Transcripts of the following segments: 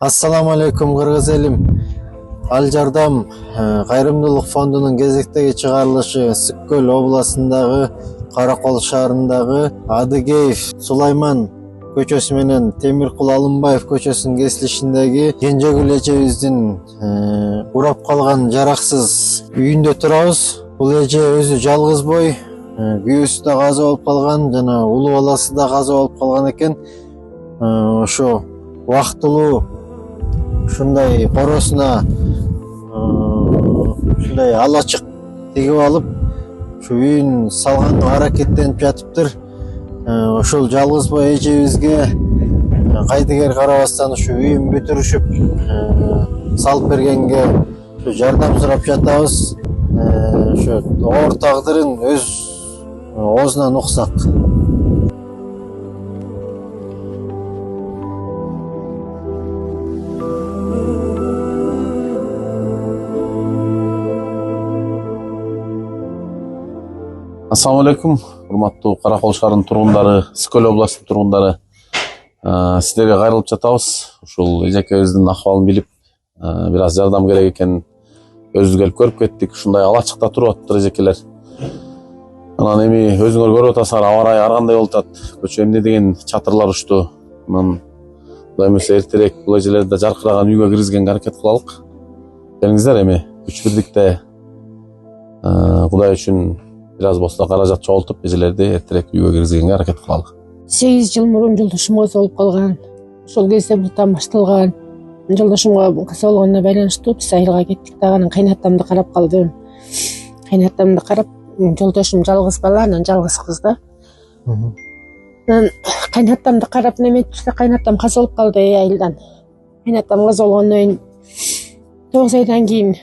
Assalamu alaikum Kırgız elim. Al Jardam Кайрымдуулук фондунун кезектеги чыгарылышы Сыккөл областындагы Каракол шаарындагы Адыгеев Сулайман көчөсү менен Темиркул Алымбаев көчөсүнүн кесилишиндеги Кенжегүл эжебиздин урап калган жараксыз үйүндө турабыз. Бул эже өзү жалгыз бой, күйөөсү да каза болуп калган жана улуу баласы да каза болуп калган экен. Ошо убактылуу ушундай коросуна ушундай алачык тигип алып ушу үйүн салганга аракеттенип жатыптыр. Ошол жалгыз бой эжебизге кайдыгер карабастан ушу үйүн бүтүрүшүп салып бергенге жардам сурап жатабыз. Ошо оор тагдырын өз оозунан уксак. Assalamu alaikum, урматтуу Каракол шаарынын тургундары, Сыккөл областынын тургундары. Сиздерге кайрылып жатабыз. Ушул эжекебиздин акыбалын билип, бир аз жардам керек экенин өзүбүз келип көрүп кеттик. Ушундай алачыкта туруп атыптыр эжекелер. Анан эми өзүңөр көрүп атасыңар, аба ырайы ар кандай болуп атат. Көчө эмне деген чатырлар учту. Анан Кудай эмесе эртерээк бул эжелерди жаркыраган үйгө киргизгенге аракет кылалык. Келиңиздер эми күч бирдикте Кудай үчүн бир аз болсо каражат чогултуп эжелерди эртерээк үйгө киргизгенге аракет кылалы. 8 жыл мурун жолдошум каза болуп калган. Ошол кезде бутан башталган. Жолдошумга каза болгонуна байланыштуу биз айылга кеттик да, анан кайнатамды карап калдым. Кайнатамды карап, жолдошум жалгыз бала, анан жалгыз кыз да. Анан кайнатамды карап неметип жүрсө, кайнатам каза болуп калды айылдан. Кайнатам каза болгондон кийин 9 айдан кийин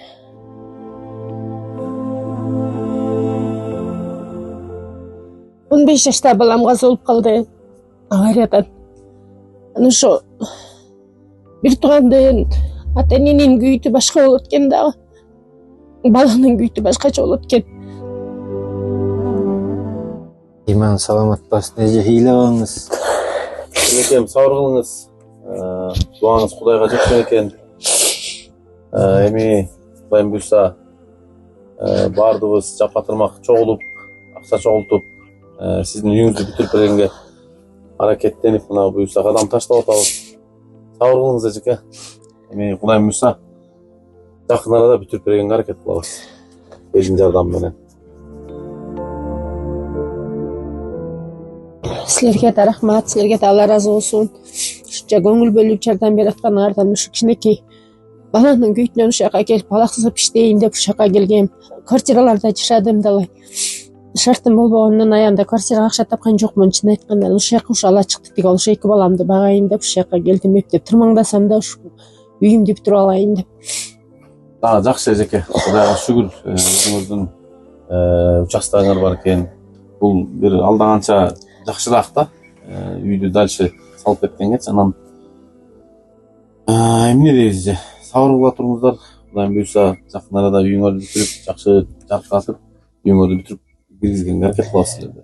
он 15 жашта балам каза болуп калды авариядан. Анан ошо бир туугандын ата эненин күйүтү башка болот экен дагы. Баланын күйүтү башкача болот экен. Иман саламат болсун, эже ыйлабаңыз. Эжекем сабыр кылыңыз. Дуаңыз Кудайга жеткен экен. Эми Кудайым буйрса баардыгыбыз жапа-тырмак чогулуп, акча чогултуп, сиздин үйүңүздү бүтүрүп бергенге аракеттенип, мына буюрса кадам таштап атабыз. Сабыр кылыңыз эжеке. Эми Кудайым буйрса жакын арада бүтүрүп бергенге аракет кылабыз. Элдин жардамы менен. Силерге да рахмат, силерге да Алла разы болсун. Ушунча көңүл бөлүп жардам берип атканыңардан, ушу кичинекей баланын күйүтүнөн ушул жака келип балаксызып иштейин деп ушул жака келгем. Квартираларда жашадым далай. Шартым болбогондон аянда квартирага акча тапкан жокмун, чын айтканда. Ушул жака ушул алачыкты тигип алып, 2 баламды багайын деп ушул жака келдим. Эптеп тырмаңдасам да ушу үйүмдү бүтүрүп алайын деп. Жакшы эжеке, Кудайга шүгүр, өзүңүздүн участогуңар бар экен. Бул бир алданганча жакшыраак да, үйдү дальше салып кеткенгечи. Анан эмне дейбиз же, сабыр кыла туруңуздар. Кудайым буйрса жакын арада үйүңөрдү бүтүрүп, жакшы жаркыратып, үйүңөрдү бүтүрүп киргизгенге аракет кылабыз силерди.